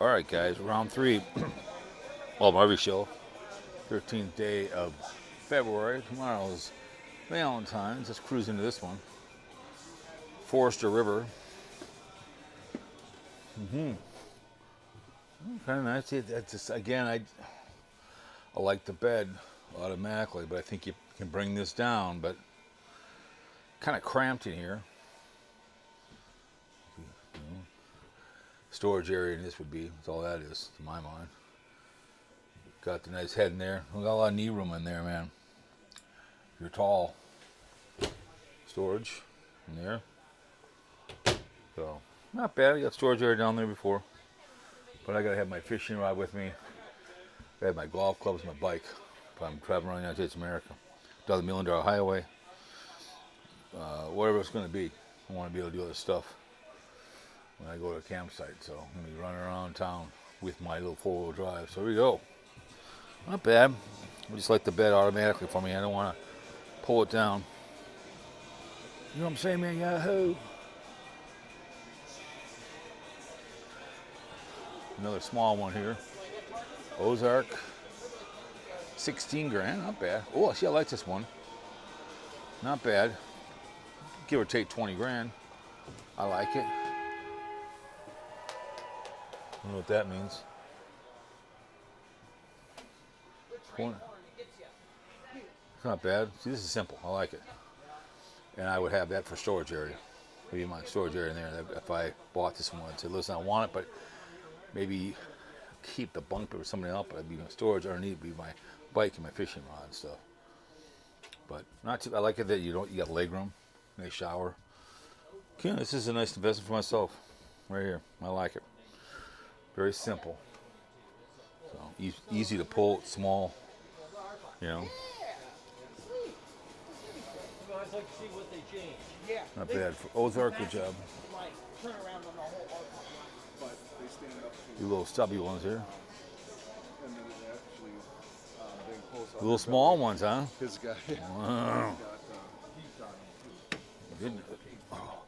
All right, guys, round three. Well, Marvy Show, 13th day of February. Tomorrow's Valentine's. Let's cruise into this one. Forester River. Kind of nice. That's just, again, I like the bed automatically, but I think you can bring this down. But kind of cramped in here. Storage area, and this would be. That's all that is, to my mind. Got the nice head in there. We got a lot of knee room in there, man. You're tall. Storage in there. So, not bad. I got storage area down there before. But I gotta have my fishing rod with me. I have my golf clubs, my bike. If I'm traveling around the United States of America. Down the Million Dollar Highway. Whatever it's gonna be. I wanna be able to do other stuff when I go to a campsite. So I'm gonna be running around town with my little 4-wheel drive. So here we go. Not bad. I just like the bed automatically for me. I don't want to pull it down. You know what I'm saying, man? Yahoo! Another small one here. Ozark. 16 grand. Not bad. Oh, see, I like this one. Not bad. Give or take 20 grand. I like it. I don't know what that means. It's not bad. See, this is simple. I like it. And I would have that for storage area. Maybe my storage area in there. If I bought this one and said, listen, I want it, but maybe keep the bunk for somebody else, but I'd be in storage underneath, be my bike and my fishing rod and stuff. But not too. I like it that you got leg room, nice shower. Okay, this is a nice investment for myself, right here. I like it. Very simple. So easy to pull. It's small. You know. Not bad for Ozark. Good job. You little stubby ones here. Little small ones, huh? His guy. Wow. Good. Oh,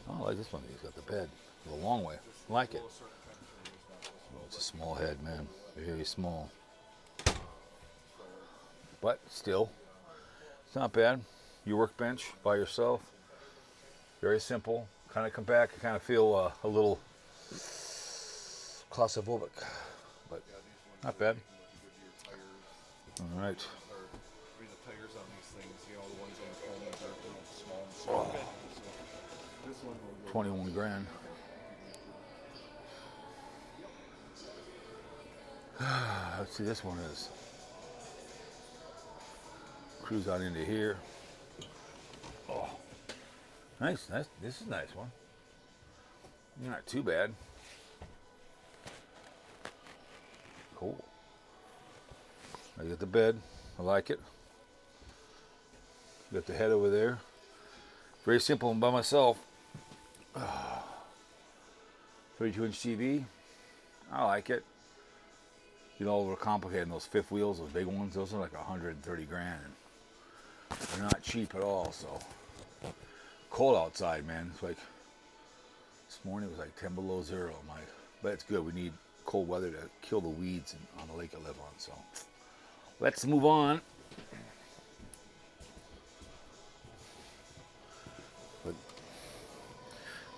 I like this one. He's got the bed. A long way. I like it. Oh, it's a small head, man. Very small. But still, it's not bad. Your workbench by yourself. Very simple. Kind of come back. I kind of feel a little claustrophobic, but not bad. All right. The tires on these things, the ones on the Coleman's are small and small. This one will go 21 grand. Let's see, this one is. Cruise out into here. Oh, nice. This is a nice one. Not too bad. Cool. I got the bed. I like it. Got the head over there. Very simple and by myself. 32-inch TV. I like it. You know, overcomplicated. Those fifth wheels, those big ones, those are like 130 grand. They're not cheap at all. So cold outside, man. It's like this morning it was like 10 below zero. I'm like, but it's good. We need cold weather to kill the weeds on the lake I live on. So let's move on. But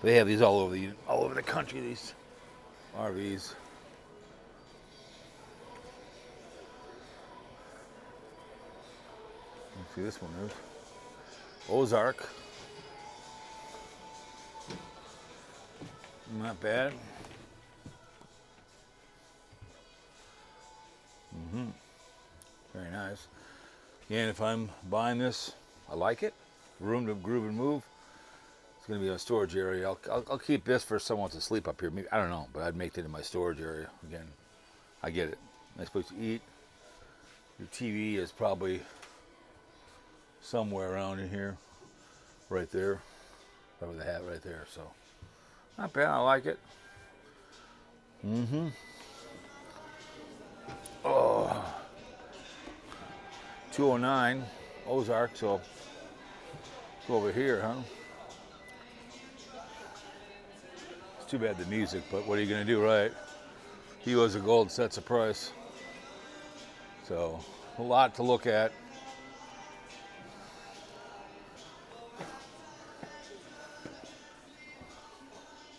they have these all over the country. These RVs. Let's see this one is Ozark. Not bad. Very nice. And if I'm buying this, I like it. Room to groove and move. It's going to be a storage area. I'll keep this for someone to sleep up here. Maybe, I don't know, but I'd make it in my storage area. Again, I get it. Nice place to eat. Your TV is probably somewhere around in here. Right there. Probably the hat right there. So, not bad. I like it. Oh. 209 Ozark, so go over here, huh? It's too bad the music, but what are you going to do, right? he was a gold sets of price. So a lot to look at.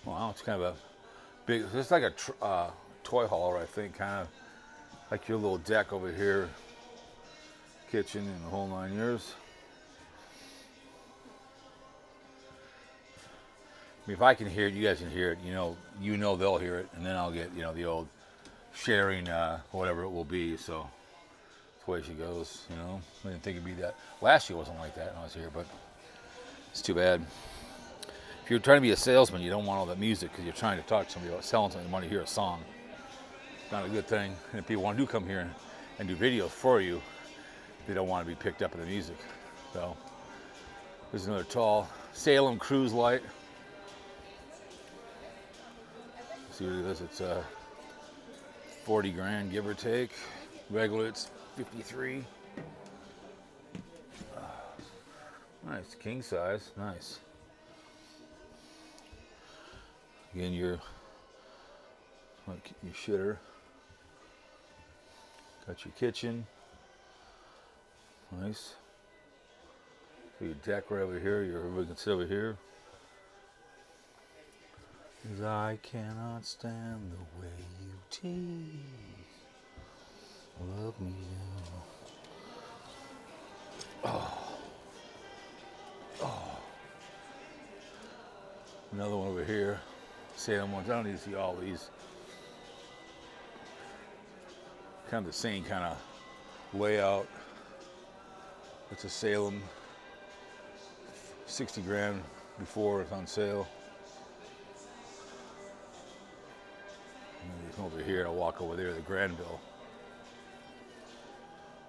Wow, it's kind of a big, it's like a toy hauler, I think, kind of like your little deck over here, kitchen and the whole 9 years. I mean, if I can hear it, you guys can hear it. You know they'll hear it, and then I'll get the old sharing whatever it will be. So that's the way she goes. I didn't think it'd be that. Last year wasn't like that when I was here, but it's too bad. If you're trying to be a salesman, you don't want all that music because you're trying to talk to somebody about selling something. You want to hear a song. It's not a good thing. And if people want to come here and do videos for you, they don't want to be picked up in the music. So there's another tall Salem Cruise Light. See what it is. It's 40 grand, give or take. Regular, it's 53. Nice, king size, nice. Again, your shitter. Got your kitchen. Nice. So your deck right over here. Everybody can sit over here. 'Cause I cannot stand the way you tease. Love me now. Oh. Another one over here. Salem ones. I don't need to see all these. Kind of the same kind of layout. It's a Salem. 60 grand before it's on sale. And then come over here. I'll walk over there. The Granville.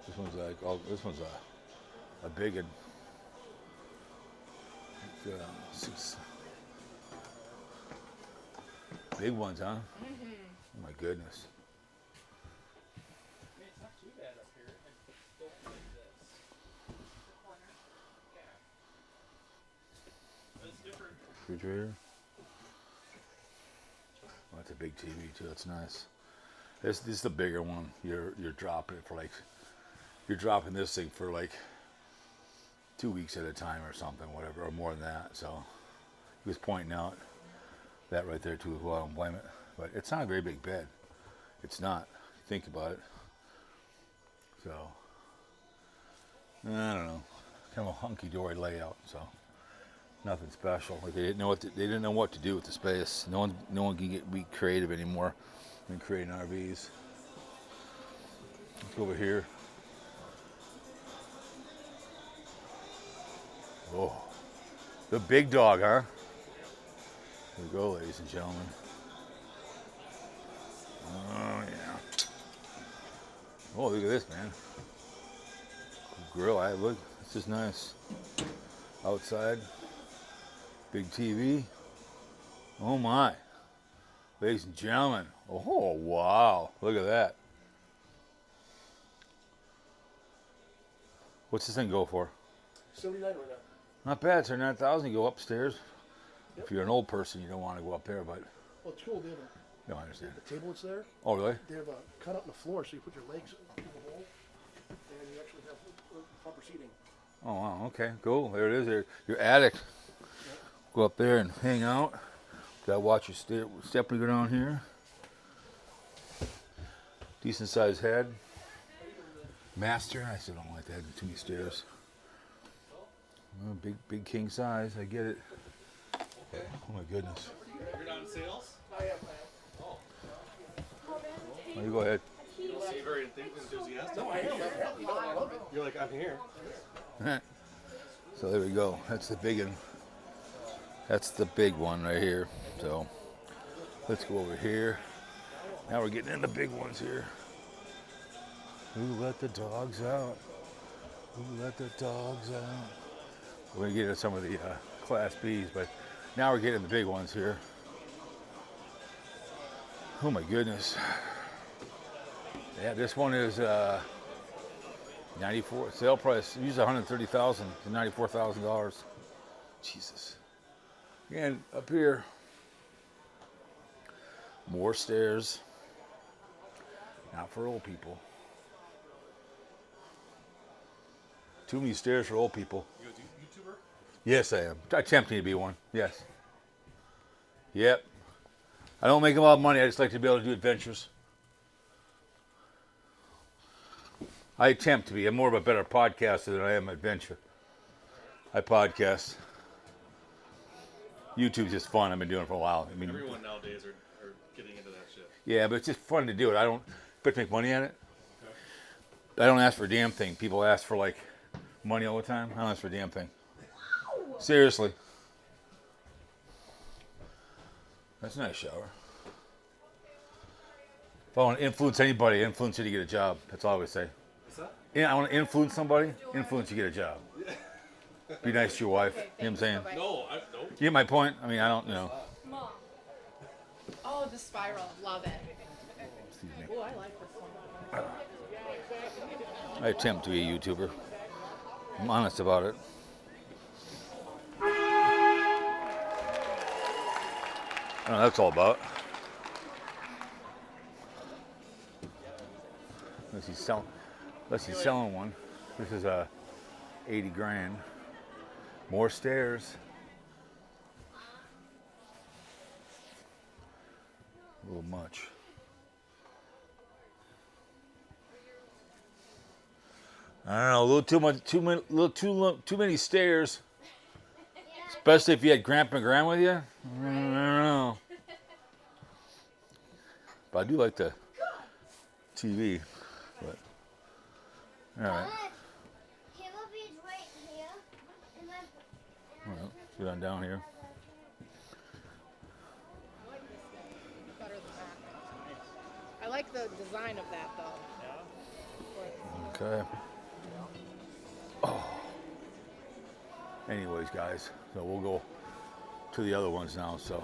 This one's like, this one's a big one. It's, big ones, huh? Mm-hmm. Oh my goodness. It's not too bad up here. I don't like this. But it's different. Refrigerator. Oh, that's a big TV too. That's nice. This is the bigger one. You're dropping it for like, you're dropping this thing for like 2 weeks at a time or something, whatever, or more than that. So he was pointing out that right there too as well. I don't blame it, but it's not a very big bed. It's not. Think about it. So I don't know, kind of a hunky-dory layout. So nothing special. Like they didn't know what to do with the space. No one can be creative anymore than creating RVs. Let's go over here. Oh, the big dog, huh? Here we go, ladies and gentlemen. Oh, yeah. Oh, look at this, man. Grill, look, this is nice. Outside, big TV. Oh, my. Ladies and gentlemen. Oh, wow. Look at that. What's this thing go for? 79 right now. Not bad, sir. 9,000. You go upstairs. Yep. If you're an old person, you don't want to go up there, but. Well, it's cool. They have no, I understand. the table that's there. Oh, really? They have a cut out in the floor, so you put your legs in the hole, and you actually have proper seating. Oh, wow. Okay, cool. There it is. There, your attic. Yep. Go up there and hang out. Gotta watch your step when you go down here. Decent sized head. Master. I still don't like that. Too many stairs. Oh, big king size. I get it. Oh my goodness. You're not in sales? I am. Oh. Oh, you go ahead. You don't seem very enthusiastic. No, I am. I love it. You're like, I'm here. So there we go. That's the big one. That's the big one right here. So let's go over here. Now we're getting into big ones here. Who let the dogs out? Who let the dogs out? We're gonna get into some of the Class Bs, but now we're getting the big ones here. Oh my goodness. Yeah, this one is 94 sale price. Usually $130,000 to $94,000. Jesus. And up here, more stairs. Not for old people. Too many stairs for old people. You a YouTuber? Yes, I am. Attempting to be one. Yes. Yep. I don't make a lot of money. I just like to be able to do adventures. I attempt to be. I'm more of a better podcaster than I am adventure. I podcast. YouTube's just fun. I've been doing it for a while. I mean, Everyone nowadays are getting into that shit. yeah, but it's just fun to do it. I don't but to make money at it. Okay. I don't ask for a damn thing. People ask for like money all the time. I don't ask for a damn thing. Seriously. That's a nice shower. If I want to influence anybody, influence you to get a job. That's all I would say. What's that? Yeah, I want to influence somebody, influence you to get a job. Be nice to your wife. You know what I'm saying? No, no. You get my point? I mean, I don't, you know. Mom. Oh, the spiral. Love it. Excuse me. Oh, I like this one. I attempt to be a YouTuber. I'm honest about it. I don't know what that's all about. Unless he's selling one. This is a 80 grand. More stairs. A little much. I don't know, a little too much, too many stairs. Especially if you had Grandpa and Grandma with you. I don't know. But I do like the TV. But all right. All right, get on down here. Better than that. I like the design of that though. Okay. Oh. Anyways, guys, so we'll go to the other ones now. So.